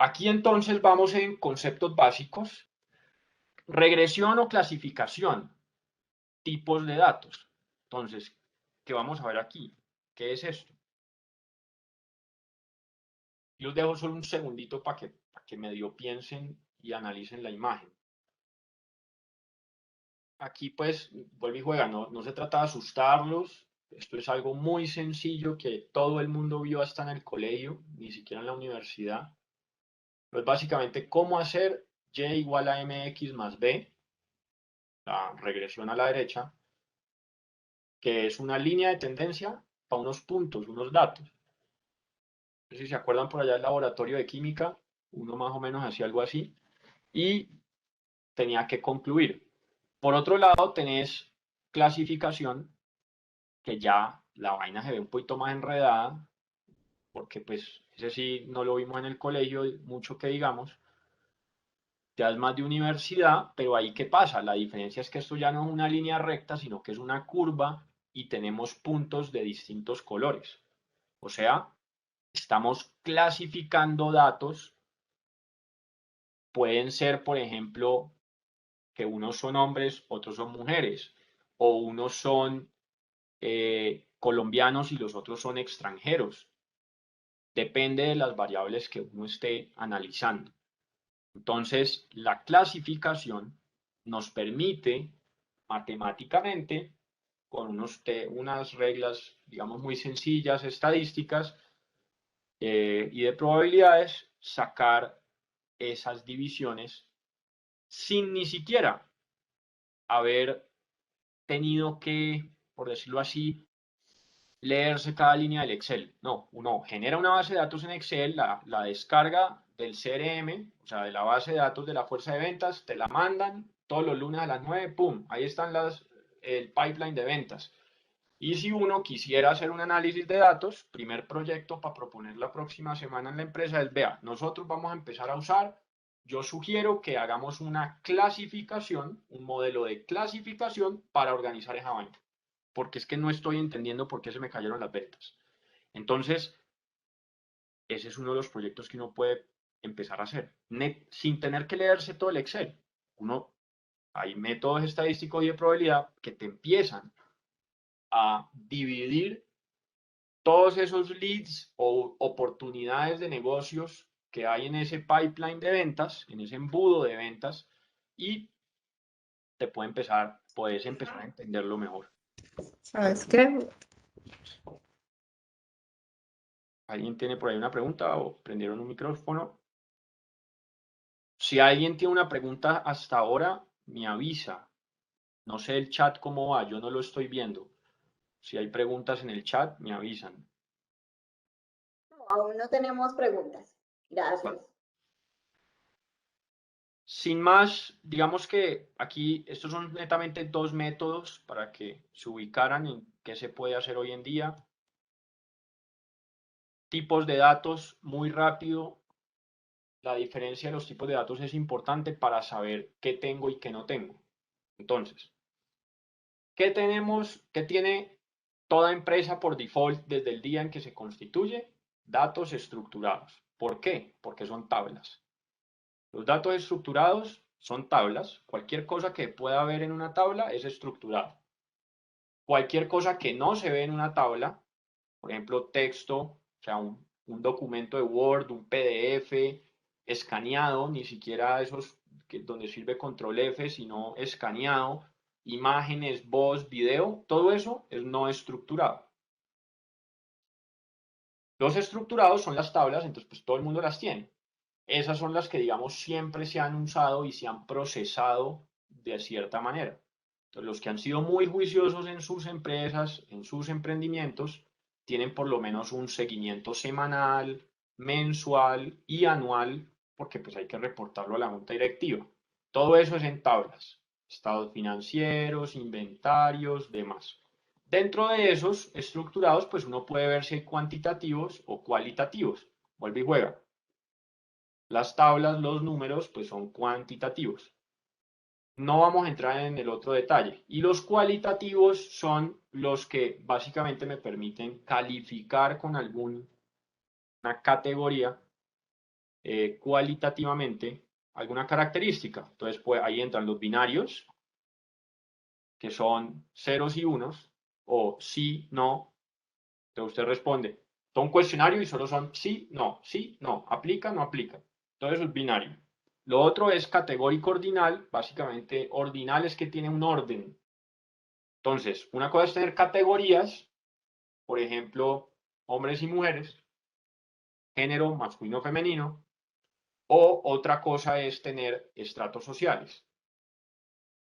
Aquí entonces vamos en conceptos básicos. Regresión o clasificación, tipos de datos. Entonces, ¿qué vamos a ver aquí? ¿Qué es esto? Yo os dejo solo un segundito para que medio piensen y analicen la imagen. Aquí pues, vuelve y juega, no se trata de asustarlos, esto es algo muy sencillo que todo el mundo vio hasta en el colegio, ni siquiera en la universidad. Pues básicamente cómo hacer y igual a mx más b, la regresión a la derecha, que es una línea de tendencia para unos puntos, unos datos. No sé si se acuerdan por allá del laboratorio de química, uno más o menos hacía algo así, y tenía que concluir. Por otro lado, tenés clasificación, que ya la vaina se ve un poquito más enredada, porque pues ese sí no lo vimos en el colegio, mucho que digamos, ya es más de universidad, pero ahí ¿qué pasa? La diferencia es que esto ya no es una línea recta, sino que es una curva y tenemos puntos de distintos colores. O sea, estamos clasificando datos, pueden ser, por ejemplo, que unos son hombres, otros son mujeres, o unos son colombianos y los otros son extranjeros. Depende de las variables que uno esté analizando. Entonces, la clasificación nos permite matemáticamente, con unas reglas, digamos, muy sencillas, estadísticas y de probabilidades, sacar esas divisiones sin ni siquiera haber tenido que, por decirlo así, leerse cada línea del Excel. No, uno genera una base de datos en Excel, la descarga del CRM, o sea, de la base de datos de la fuerza de ventas, te la mandan todos los lunes a las 9, ¡pum! Ahí están el pipeline de ventas. Y si uno quisiera hacer un análisis de datos, primer proyecto para proponer la próxima semana en la empresa es, vea, nosotros vamos a empezar a usar, yo sugiero que hagamos una clasificación, un modelo de clasificación para organizar esa vaina porque es que no estoy entendiendo por qué se me cayeron las ventas. Entonces, ese es uno de los proyectos que uno puede empezar a hacer, sin tener que leerse todo el Excel. Hay métodos estadísticos y de probabilidad que te empiezan a dividir todos esos leads o oportunidades de negocios que hay en ese pipeline de ventas, en ese embudo de ventas, y puedes empezar a entenderlo mejor. ¿Sabes qué? ¿Alguien tiene por ahí una pregunta o prendieron un micrófono? Si alguien tiene una pregunta hasta ahora, me avisa. No sé el chat cómo va, yo no lo estoy viendo. Si hay preguntas en el chat, me avisan. No, aún no tenemos preguntas. Gracias. Sin más, digamos que aquí estos son netamente dos métodos para que se ubicaran en qué se puede hacer hoy en día. Tipos de datos, muy rápido. La diferencia de los tipos de datos es importante para saber qué tengo y qué no tengo. Entonces, ¿qué tenemos? ¿Qué tiene toda empresa por default desde el día en que se constituye? Datos estructurados. ¿Por qué? Porque son tablas. Los datos estructurados son tablas. Cualquier cosa que pueda haber en una tabla es estructurado. Cualquier cosa que no se ve en una tabla, por ejemplo, texto, o sea, un documento de Word, un PDF escaneado, ni siquiera esos donde sirve control F, sino escaneado, imágenes, voz, video, todo eso es no estructurado. Los estructurados son las tablas, entonces pues todo el mundo las tiene. Esas son las que, digamos, siempre se han usado y se han procesado de cierta manera. Entonces, los que han sido muy juiciosos en sus empresas, en sus emprendimientos, tienen por lo menos un seguimiento semanal, mensual y anual, porque pues hay que reportarlo a la junta directiva. Todo eso es en tablas, estados financieros, inventarios, demás. Dentro de esos estructurados, pues uno puede ver si hay cuantitativos o cualitativos. Vuelve y juega. Las tablas, los números, pues son cuantitativos. No vamos a entrar en el otro detalle. Y los cualitativos son los que básicamente me permiten calificar con alguna categoría cualitativamente alguna característica. Entonces, pues, ahí entran los binarios, que son ceros y unos, o sí, no. Entonces usted responde, todo un cuestionario y solo son sí, no, aplica, no aplica. Todo eso es binario. Lo otro es categórico ordinal, básicamente ordinal es que tiene un orden. Entonces, una cosa es tener categorías, por ejemplo, hombres y mujeres, género masculino o femenino, o otra cosa es tener estratos sociales,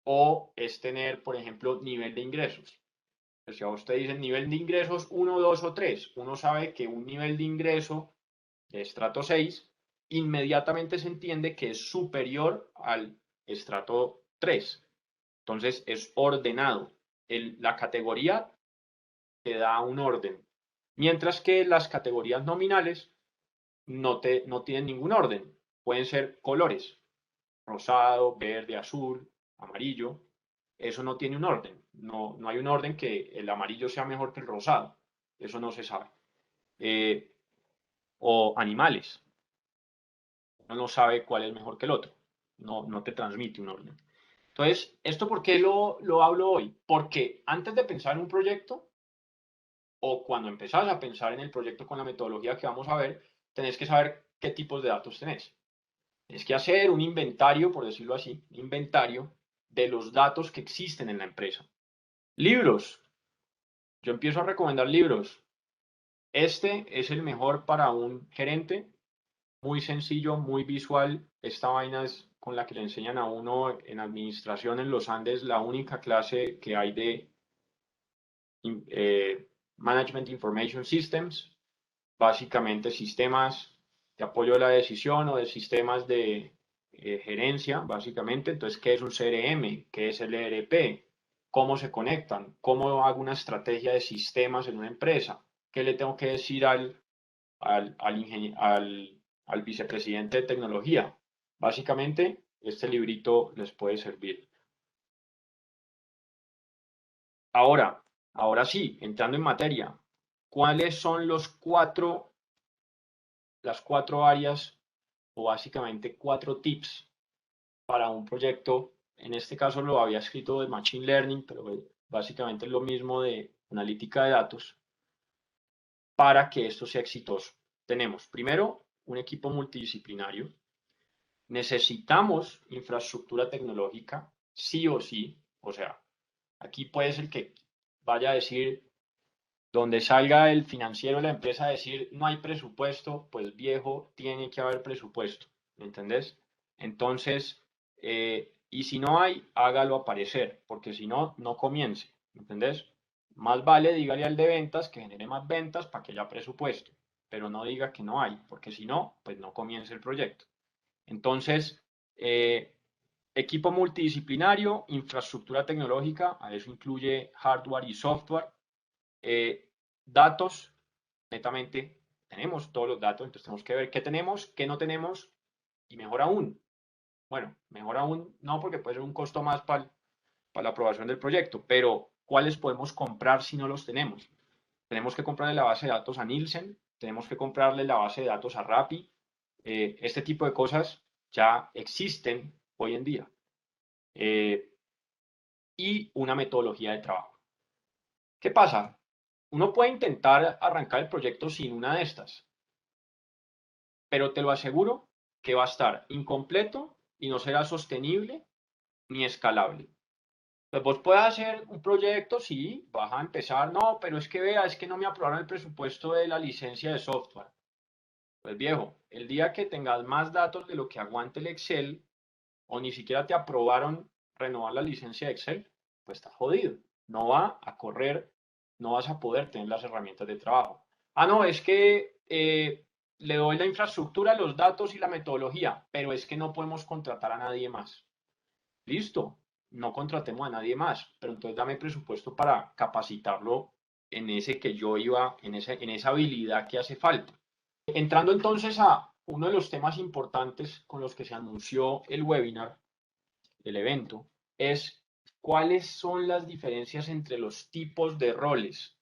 o es tener, por ejemplo, nivel de ingresos. Pues si a usted dice nivel de ingresos 1, 2 o 3, uno sabe que un nivel de ingreso de estrato 6 inmediatamente se entiende que es superior al estrato 3. Entonces es ordenado. La categoría te da un orden, mientras que las categorías nominales no tienen ningún orden. Pueden ser colores, rosado, verde, azul, amarillo. Eso no tiene un orden. No hay un orden que el amarillo sea mejor que el rosado. Eso no se sabe. O animales. Uno no sabe cuál es mejor que el otro. No te transmite un orden. Entonces, ¿esto por qué lo hablo hoy? Porque antes de pensar en un proyecto, o cuando empezás a pensar en el proyecto con la metodología que vamos a ver, tenés que saber qué tipos de datos tenés. Tienes que hacer un inventario, por decirlo así, un inventario de los datos que existen en la empresa. Libros. Yo empiezo a recomendar libros. Este es el mejor para un gerente, muy sencillo, muy visual. Esta vaina es con la que le enseñan a uno en administración en los Andes, la única clase que hay de Management Information Systems, básicamente sistemas de apoyo a la decisión o de sistemas de gerencia, básicamente. Entonces, ¿qué es un CRM? ¿Qué es el ERP? ¿Cómo se conectan? ¿Cómo hago una estrategia de sistemas en una empresa? ¿Qué le tengo que decir al vicepresidente de tecnología? Básicamente, este librito les puede servir. Ahora sí, entrando en materia, ¿cuáles son las cuatro áreas o básicamente 4 tips para un proyecto? En este caso lo había escrito de Machine Learning, pero básicamente es lo mismo de analítica de datos, para que esto sea exitoso. Tenemos primero un equipo multidisciplinario. Necesitamos infraestructura tecnológica, sí o sí. O sea, aquí puede ser que vaya a decir, donde salga el financiero de la empresa a decir no hay presupuesto, pues viejo, tiene que haber presupuesto, ¿me entendés? Entonces, y si no hay, hágalo aparecer, porque si no, no comience, ¿me entendés? Más vale dígale al de ventas que genere más ventas para que haya presupuesto, pero no diga que no hay, porque si no, pues no comience el proyecto. Entonces, equipo multidisciplinario, infraestructura tecnológica, a eso incluye hardware y software. Datos, netamente, tenemos todos los datos, entonces tenemos que ver qué tenemos, qué no tenemos, y mejor aún. Bueno, mejor aún no, porque puede ser un costo más para la aprobación del proyecto, pero ¿cuáles podemos comprar si no los tenemos? Tenemos que comprarle la base de datos a Nielsen, tenemos que comprarle la base de datos a Rappi. Este tipo de cosas ya existen hoy en día. Y una metodología de trabajo. ¿Qué pasa? Uno puede intentar arrancar el proyecto sin una de estas, pero te lo aseguro que va a estar incompleto y no será sostenible ni escalable. Pues vos puedes hacer un proyecto, sí, vas a empezar, no, pero es que vea, es que no me aprobaron el presupuesto de la licencia de software. Pues viejo, el día que tengas más datos de lo que aguante el Excel, o ni siquiera te aprobaron renovar la licencia de Excel, pues estás jodido. No va a correr, no vas a poder tener las herramientas de trabajo. Ah, no, es que le doy la infraestructura, los datos y la metodología, pero es que no podemos contratar a nadie más. Listo, no contratemos a nadie más, pero entonces dame presupuesto para capacitarlo en ese que yo iba, en esa habilidad que hace falta. Entrando entonces a uno de los temas importantes con los que se anunció el webinar, el evento, es cuáles son las diferencias entre los tipos de roles.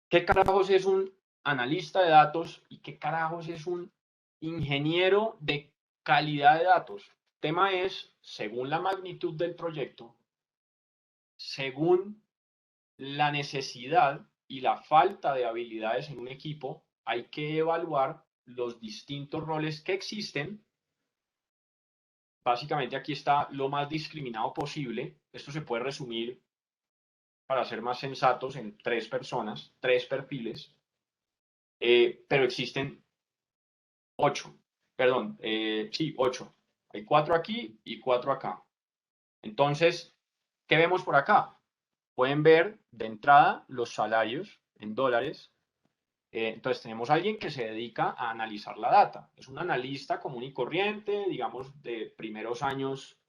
¿Qué carajos es un analista de datos y qué carajos es un ingeniero de calidad de datos. El tema es, según la magnitud del proyecto, según la necesidad y la falta de habilidades en un equipo, hay que evaluar los distintos roles que existen. Básicamente aquí está lo más discriminado posible. Esto se puede resumir, para ser más sensatos, en 3 personas, 3 perfiles, pero existen 8, perdón, sí, 8. Hay 4 aquí y 4 acá. Entonces, ¿qué vemos por acá? Pueden ver de entrada los salarios en dólares. Entonces tenemos a alguien que se dedica a analizar la data. Es un analista común y corriente, digamos, de primeros años,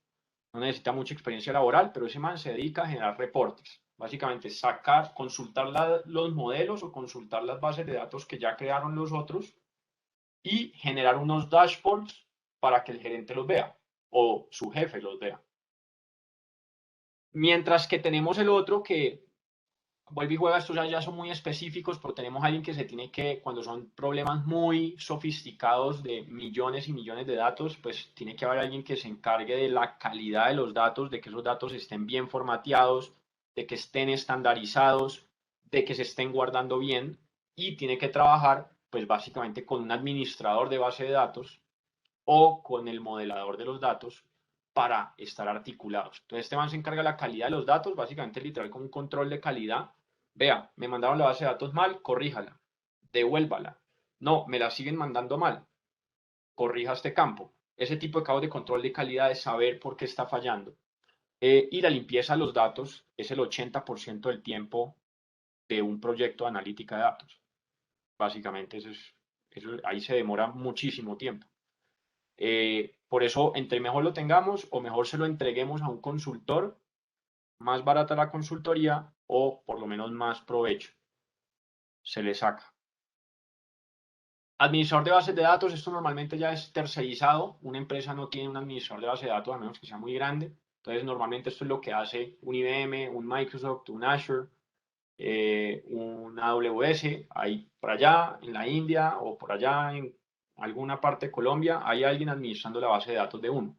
no necesita mucha experiencia laboral, pero ese man se dedica a generar reportes. Básicamente sacar, consultar los modelos o consultar las bases de datos que ya crearon los otros y generar unos dashboards para que el gerente los vea o su jefe los vea. Mientras que tenemos el otro que vuelve y juega, estos ya son muy específicos, pero tenemos a alguien que se tiene que, cuando son problemas muy sofisticados de millones y millones de datos, pues tiene que haber alguien que se encargue de la calidad de los datos, de que esos datos estén bien formateados, de que estén estandarizados, de que se estén guardando bien, y tiene que trabajar, pues básicamente con un administrador de base de datos o con el modelador de los datos para estar articulados. Entonces, este man se encarga de la calidad de los datos, básicamente literal como un control de calidad. Vea, me mandaron la base de datos mal, corríjala, devuélvala. No, me la siguen mandando mal, corrija este campo. Ese tipo de cabo de control de calidad es saber por qué está fallando. Y la limpieza de los datos es el 80% del tiempo de un proyecto de analítica de datos. Básicamente, ahí se demora muchísimo tiempo. Por eso, entre mejor lo tengamos o mejor se lo entreguemos a un consultor, más barata la consultoría o por lo menos más provecho se le saca. Administrador de bases de datos, esto normalmente ya es tercerizado. Una empresa no tiene un administrador de base de datos a menos que sea muy grande. Entonces, normalmente esto es lo que hace un IBM, un Microsoft, un Azure, un AWS. Ahí por allá en la India o por allá en alguna parte de Colombia hay alguien administrando la base de datos de uno.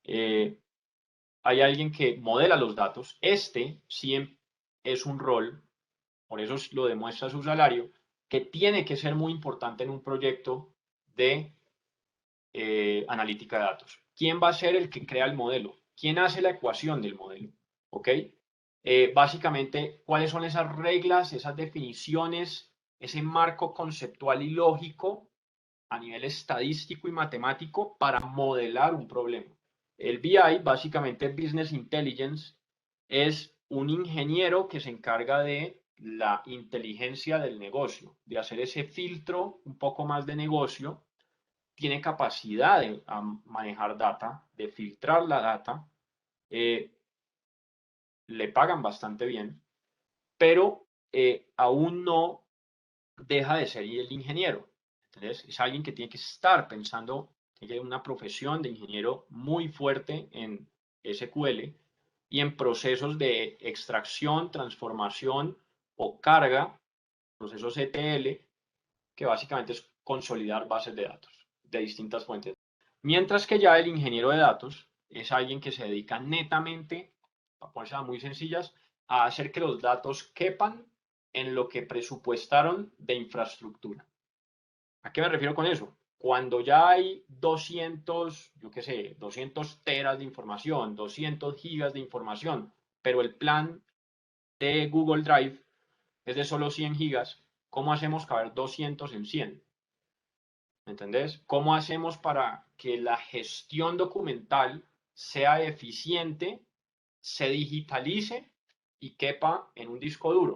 Hay alguien que modela los datos. Este sí es un rol, por eso lo demuestra su salario, que tiene que ser muy importante en un proyecto de analítica de datos. ¿Quién va a ser el que crea el modelo? ¿Quién hace la ecuación del modelo? ¿Ok? Básicamente, ¿cuáles son esas reglas, esas definiciones, ese marco conceptual y lógico a nivel estadístico y matemático para modelar un problema? El BI, básicamente Business Intelligence, es un ingeniero que se encarga de la inteligencia del negocio, de hacer ese filtro un poco más de negocio. Tiene capacidad de manejar data, de filtrar la data, le pagan bastante bien, pero aún no deja de ser el ingeniero. Entonces, es alguien que tiene que estar pensando, tiene que tener una profesión de ingeniero muy fuerte en SQL y en procesos de extracción, transformación o carga, procesos ETL, que básicamente es consolidar bases de datos de distintas fuentes. Mientras que ya el ingeniero de datos es alguien que se dedica netamente, para ponerse muy sencillas, a hacer que los datos quepan en lo que presupuestaron de infraestructura. ¿A qué me refiero con eso? Cuando ya hay 200, yo qué sé, 200 teras de información, 200 gigas de información, pero el plan de Google Drive es de solo 100 gigas, ¿cómo hacemos caber 200 en 100? ¿Me entendés? ¿Cómo hacemos para que la gestión documental sea eficiente, se digitalice y quepa en un disco duro?